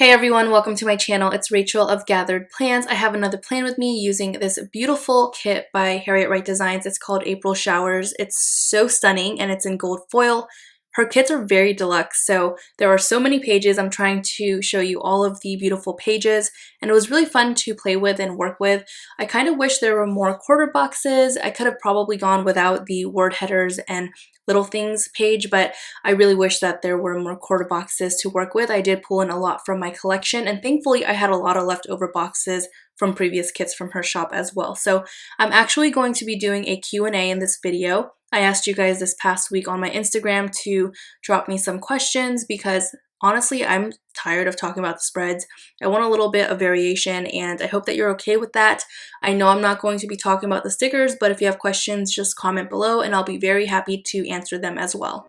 Hey everyone, welcome to my channel. It's Rachel of Gathered Plans. I have another plan with me using this beautiful kit by Harriet Wright Designs. It's called April Showers. It's so stunning and it's in gold foil. Her kits are very deluxe, so there are so many pages. I'm trying to show you all of the beautiful pages, and it was really fun to play with and work with. I kind of wish there were more quarter boxes. I could have probably gone without the word headers and little things page, but I really wish that there were more quarter boxes to work with. I did pull in a lot from my collection, and thankfully I had a lot of leftover boxes from previous kits from her shop as well. So I'm actually going to be doing a Q&A in this video. I asked you guys this past week on my Instagram to drop me some questions because honestly, I'm tired of talking about the spreads. I want a little bit of variation, and I hope that you're okay with that. I know I'm not going to be talking about the stickers, but if you have questions, just comment below and I'll be very happy to answer them as well.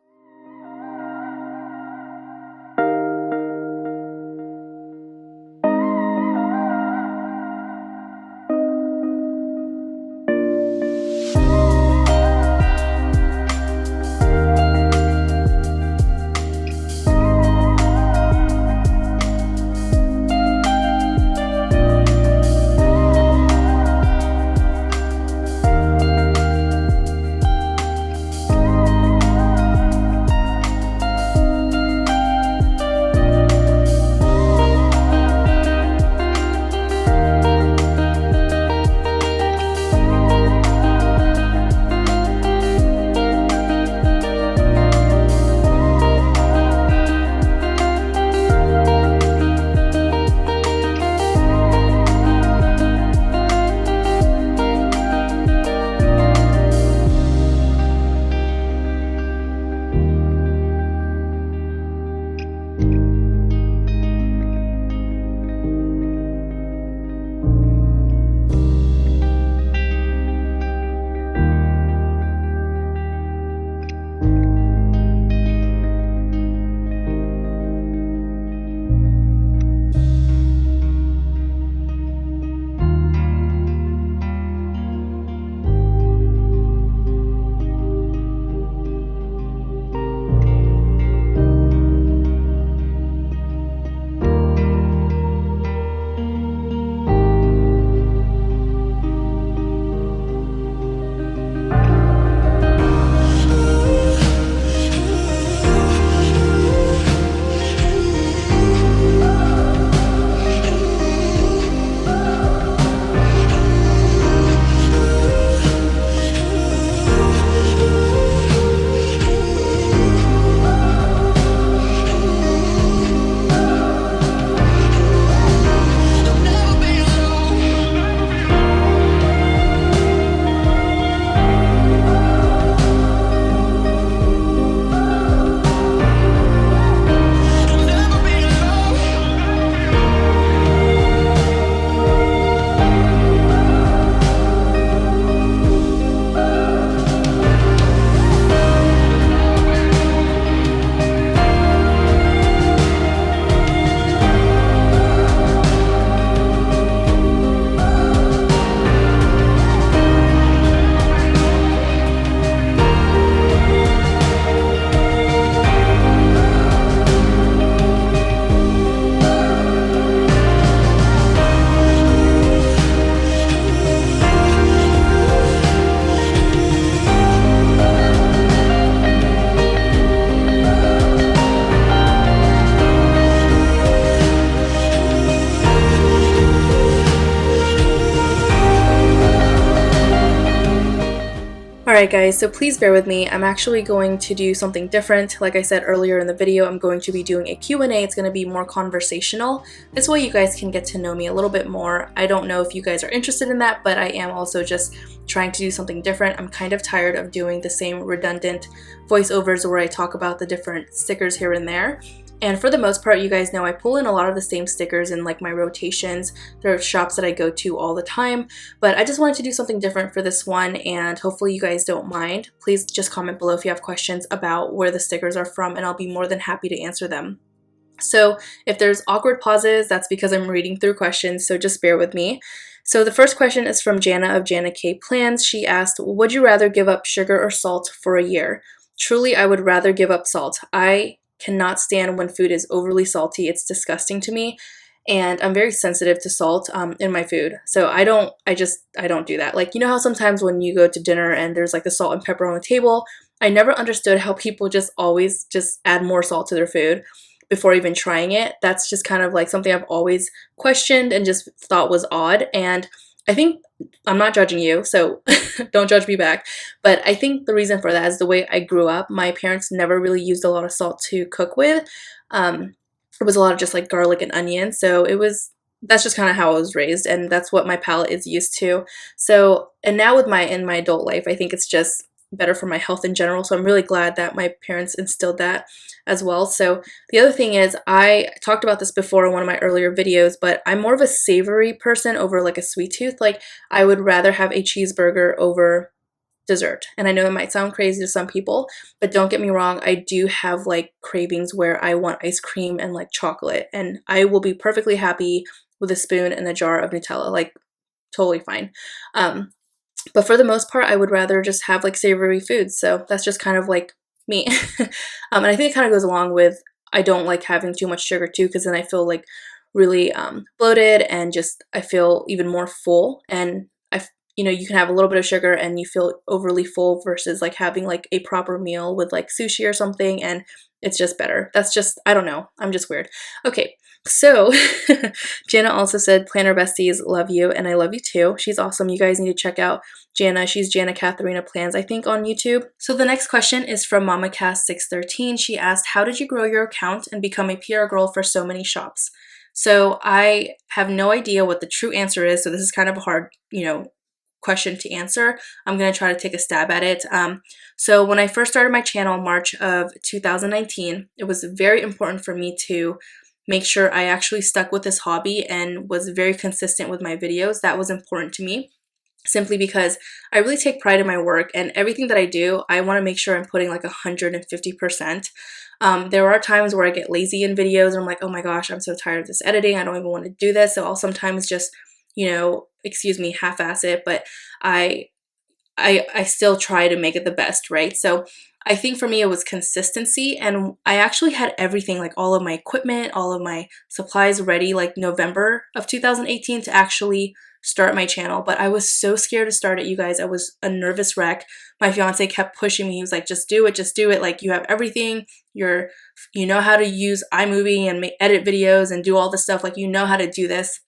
Alright guys, so please bear with me. I'm actually going to do something different. Like I said earlier in the video, I'm going to be doing a Q&A. It's going to be more conversational. This way you guys can get to know me a little bit more. I don't know if you guys are interested in that, but I am also just trying to do something different. I'm kind of tired of doing the same redundant voiceovers where I talk about the different stickers here and there. And for the most part, you guys know I pull in a lot of the same stickers in like my rotations. There are shops that I go to all the time, but I just wanted to do something different for this one, and hopefully you guys don't mind. Please just comment below if you have questions about where the stickers are from, and I'll be more than happy to answer them. So if there's awkward pauses, that's because I'm reading through questions, so just bear with me. So the first question is from Jana of Jana K Plans. She asked, would you rather give up sugar or salt for a year? Truly, I would rather give up salt. I cannot stand when food is overly salty. It's disgusting to me. And I'm very sensitive to salt in my food. So I don't do that. Like, you know how sometimes when you go to dinner and there's like the salt and pepper on the table, I never understood how people just always just add more salt to their food before even trying it. That's just kind of like something I've always questioned and just thought was odd. And I think I'm not judging you, so don't judge me back. But I think the reason for that is the way I grew up. My parents never really used a lot of salt to cook with. It was a lot of just like garlic and onion. So that's just kind of how I was raised, and that's what my palate is used to. So, and now with in my adult life, I think it's just better for my health in general. So I'm really glad that my parents instilled that as well. So the other thing is, I talked about this before in one of my earlier videos, but I'm more of a savory person over like a sweet tooth. Like, I would rather have a cheeseburger over dessert. And I know it might sound crazy to some people, but don't get me wrong, I do have like cravings where I want ice cream and like chocolate, and I will be perfectly happy with a spoon and a jar of Nutella, like totally fine. But for the most part, I would rather just have like savory foods. So that's just kind of like me. And I think it kind of goes along with, I don't like having too much sugar too, because then I feel like really bloated, and just I feel even more full. And you can have a little bit of sugar and you feel overly full versus like having like a proper meal with like sushi or something, and it's just better. That's just, I don't know. I'm just weird. Okay. So Jana also said, Planner Besties, love you, and I love you too. She's awesome. You guys need to check out Jana. She's Jana Katharina Plans, I think, on YouTube. So the next question is from MamaCast613. She asked, how did you grow your account and become a PR girl for so many shops? So I have no idea what the true answer is. So this is kind of a hard, question to answer. I'm going to try to take a stab at it. So when I first started my channel in March of 2019, it was very important for me to make sure I actually stuck with this hobby and was very consistent with my videos. That was important to me, simply because I really take pride in my work, and everything that I do, I want to make sure I'm putting like 150%. There are times where I get lazy in videos and I'm like, oh my gosh, I'm so tired of this editing. I don't even want to do this. So I'll sometimes just, excuse me, half-ass it, but I still try to make it the best, right? So I think for me it was consistency, and I actually had everything, like all of my equipment, all of my supplies ready like November of 2018 to actually start my channel. But I was so scared to start it, you guys. I was a nervous wreck. My fiance kept pushing me. He was like, just do it. Like, you have everything. You know how to use iMovie and edit videos and do all this stuff. Like, you know how to do this.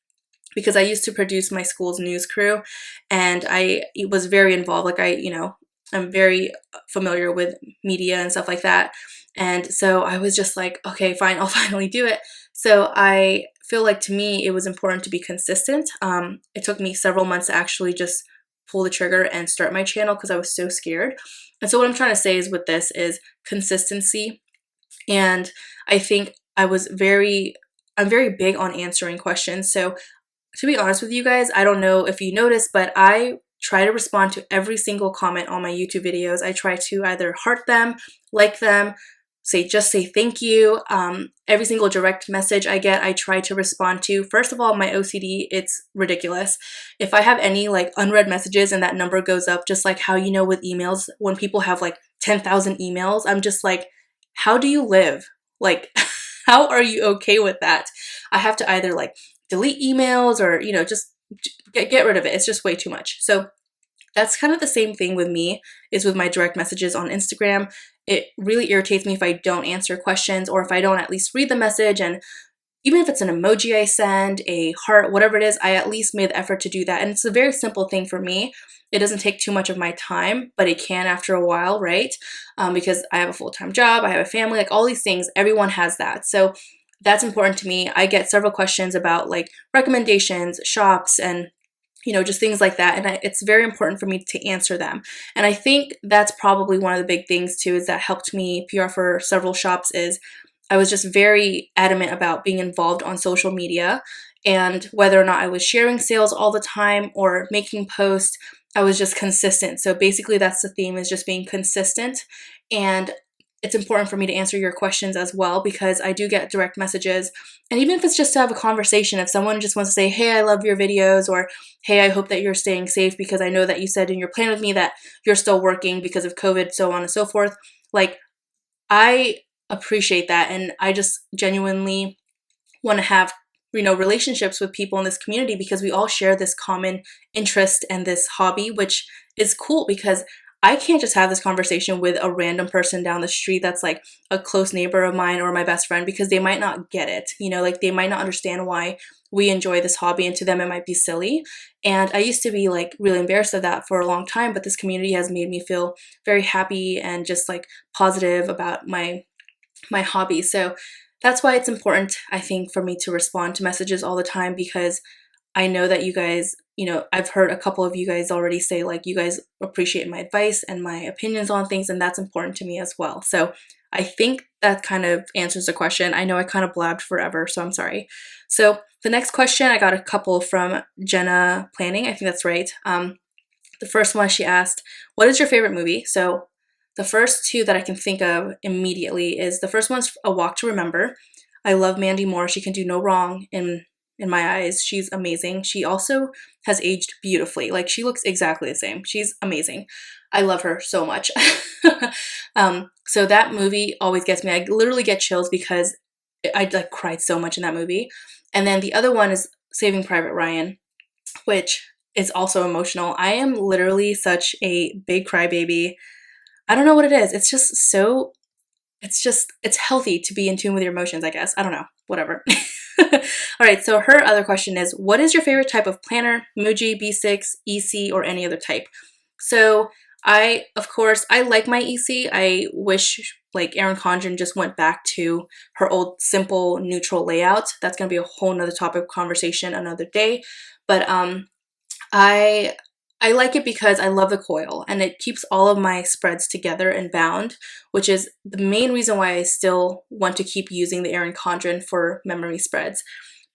Because I used to produce my school's news crew, and I was very involved. Like, I'm very familiar with media and stuff like that. And so I was just like, okay, fine, I'll finally do it. So I feel like, to me, it was important to be consistent. It took me several months to actually just pull the trigger and start my channel because I was so scared. And so what I'm trying to say is, with this, is consistency. And I think I'm very big on answering questions. So to be honest with you guys, I don't know if you noticed, but I try to respond to every single comment on my YouTube videos. I try to either heart them, like them, say thank you. Every single direct message I get, I try to respond to. First of all, my OCD, it's ridiculous. If I have any like unread messages and that number goes up, just like how, with emails, when people have like 10,000 emails, I'm just like, how do you live? Like, how are you okay with that? I have to either like delete emails or, just get rid of it. It's just way too much. So that's kind of the same thing with me, is with my direct messages on Instagram. It really irritates me if I don't answer questions, or if I don't at least read the message. And even if it's an emoji I send, a heart, whatever it is, I at least made the effort to do that. And it's a very simple thing for me. It doesn't take too much of my time, but it can after a while, right? Because I have a full-time job, I have a family, like all these things, everyone has that. So that's important to me. I get several questions about like recommendations, shops, and just things like that. And it's very important for me to answer them. And I think that's probably one of the big things too, is that helped me PR for several shops, is I was just very adamant about being involved on social media, and whether or not I was sharing sales all the time or making posts, I was just consistent. So basically that's the theme, is just being consistent. And it's important for me to answer your questions as well, because I do get direct messages. And even if it's just to have a conversation, if someone just wants to say, hey, I love your videos, or hey, I hope that you're staying safe, because I know that you said in your plan with me that you're still working because of COVID, so on and so forth. Like, I appreciate that. And I just genuinely want to have, relationships with people in this community because we all share this common interest and this hobby, which is cool because I can't just have this conversation with a random person down the street that's like a close neighbor of mine or my best friend, because they might not get it, like they might not understand why we enjoy this hobby, and to them it might be silly. And I used to be like really embarrassed of that for a long time, but this community has made me feel very happy and just like positive about my hobby. So that's why it's important, I think, for me to respond to messages all the time, because I know that you guys, I've heard a couple of you guys already say like you guys appreciate my advice and my opinions on things, and that's important to me as well. So I think that kind of answers the question. I know I kind of blabbed forever, so I'm sorry. So the next question, I got a couple from Jenna Planning. I think that's right. The first one, she asked, what is your favorite movie? So the first two that I can think of immediately is, the first one's A Walk to Remember. I love Mandy Moore. She can do no wrong in my eyes. She's amazing. She also has aged beautifully. Like, she looks exactly the same. She's amazing. I love her so much. So that movie always gets me. I literally get chills because I like cried so much in that movie. And then the other one is Saving Private Ryan, which is also emotional. I am literally such a big crybaby. I don't know what it is. It's healthy to be in tune with your emotions, I guess. I don't know. Whatever. All right. So her other question is, what is your favorite type of planner? Muji, B6, EC, or any other type? So of course, I like my EC. I wish like erincondren just went back to her old simple neutral layout. That's going to be a whole nother topic of conversation another day. But I like it because I love the coil and it keeps all of my spreads together and bound, which is the main reason why I still want to keep using the erincondren for memory spreads.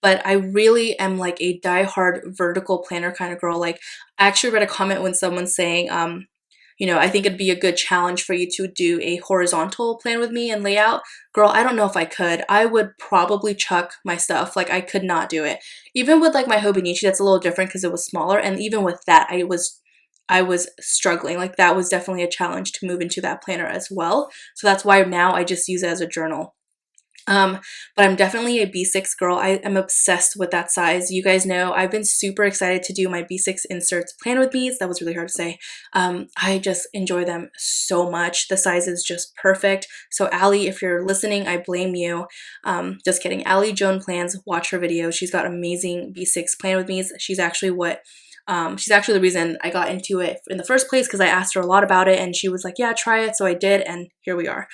But I really am like a die-hard vertical planner kind of girl. Like, I actually read a comment when someone's saying, I think it'd be a good challenge for you to do a horizontal plan with me and layout. Girl, I don't know if I could. I would probably chuck my stuff. Like, I could not do it. Even with like my Hobonichi, that's a little different because it was smaller. And even with that, I was struggling. Like, that was definitely a challenge to move into that planner as well. So that's why now I just use it as a journal. But I'm definitely a B6 girl. I am obsessed with that size. You guys know I've been super excited to do my B6 inserts plan with me. That was really hard to say. I just enjoy them so much. The size is just perfect. So Allie, if you're listening, I blame you. Just kidding. Allie Joan Plans, watch her video. She's got amazing B6 plan with me. She's actually the reason I got into it in the first place, because I asked her a lot about it and she was like, yeah, try it. So I did, and here we are.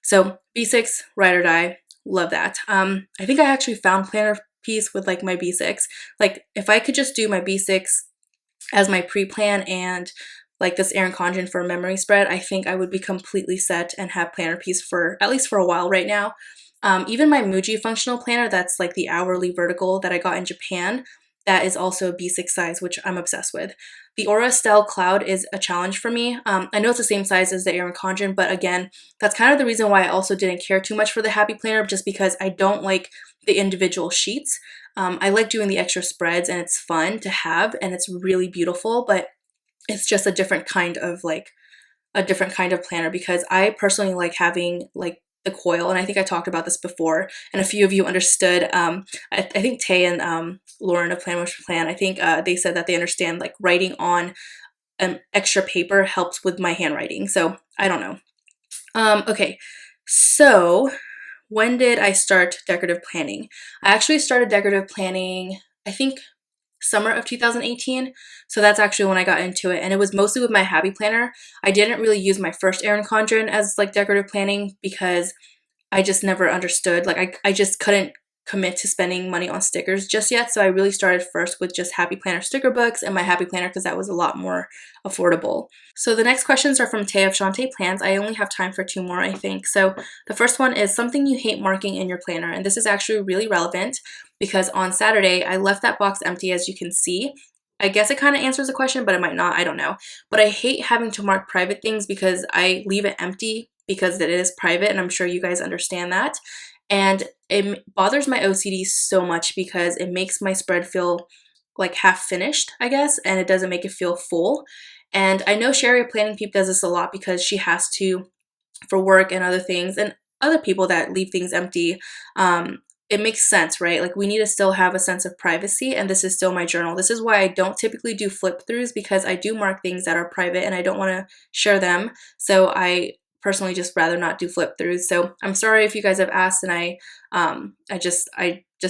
So B6, ride or die. Love that. I think I actually found planner piece with like my B6. Like, if I could just do my B6 as my pre-plan and like this erincondren for a memory spread, I think I would be completely set and have planner piece for at least for a while right now. Even my Muji functional planner, that's like the hourly vertical that I got in Japan, that is also B6 size, which I'm obsessed with. The Aura Style Cloud is a challenge for me. I know it's the same size as the erincondren, but again, that's kind of the reason why I also didn't care too much for the Happy Planner, just because I don't like the individual sheets. I like doing the extra spreads and it's fun to have and it's really beautiful, but it's just a different kind of planner, because I personally like having like the coil, and I think I talked about this before, and a few of you understood. I think Tay and Lauren of Plan with Plan, I think they said that they understand like writing on extra paper helps with my handwriting. So I don't know. Okay, so when did I start decorative planning? I actually started decorative planning, I think, summer of 2018. So that's actually when I got into it, and it was mostly with my Happy Planner. I didn't really use my first erincondren as like decorative planning because I just never understood. Like, I just couldn't commit to spending money on stickers just yet. So I really started first with just Happy Planner sticker books and my Happy Planner, because that was a lot more affordable. So the next questions are from Tay of Shantae Plans. I only have time for 2 more, I think. So the first one is something you hate marking in your planner. And this is actually really relevant because on Saturday, I left that box empty, as you can see. I guess it kind of answers the question, but it might not. I don't know. But I hate having to mark private things because I leave it empty because it is private, and I'm sure you guys understand that. And it bothers my OCD so much because it makes my spread feel like half finished, I guess, and it doesn't make it feel full. And I know Sherry of Planning Peep does this a lot because she has to for work and other things. And other people that leave things empty, it makes sense, right? Like we need to still have a sense of privacy, and this is still my journal. This is why I don't typically do flip throughs, because I do mark things that are private and I don't want to share them. So I personally just rather not do flip throughs. So I'm sorry if you guys have asked, and I just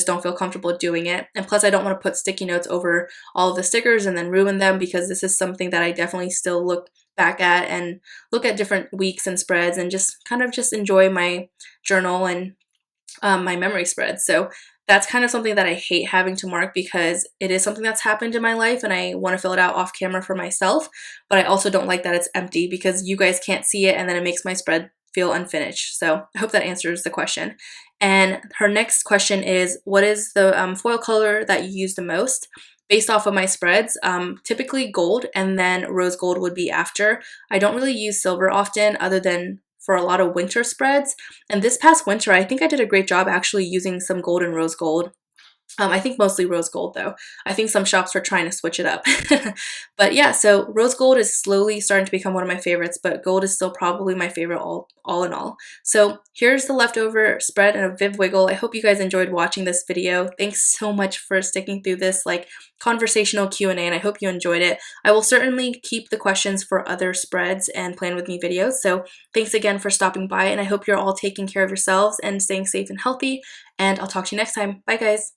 don't feel comfortable doing it. And plus I don't want to put sticky notes over all of the stickers and then ruin them, because this is something that I definitely still look back at and look at different weeks and spreads and just kind of just enjoy my journal and my memory spread. So that's kind of something that I hate having to mark, because it is something that's happened in my life and I want to fill it out off camera for myself. But I also don't like that it's empty, because you guys can't see it and then it makes my spread feel unfinished. So I hope that answers the question. And her next question is, what is the foil color that you use the most? Based off of my spreads, typically gold, and then rose gold would be after. I don't really use silver often, other than for a lot of winter spreads. And this past winter, I think I did a great job actually using some gold and rose gold. I think mostly rose gold though. I think some shops were trying to switch it up. But yeah, so rose gold is slowly starting to become one of my favorites, but gold is still probably my favorite all in all. So here's the leftover spread and a Viv Wiggle. I hope you guys enjoyed watching this video. Thanks so much for sticking through this like conversational Q&A, and I hope you enjoyed it. I will certainly keep the questions for other spreads and Plan With Me videos. So thanks again for stopping by, and I hope you're all taking care of yourselves and staying safe and healthy, and I'll talk to you next time. Bye guys.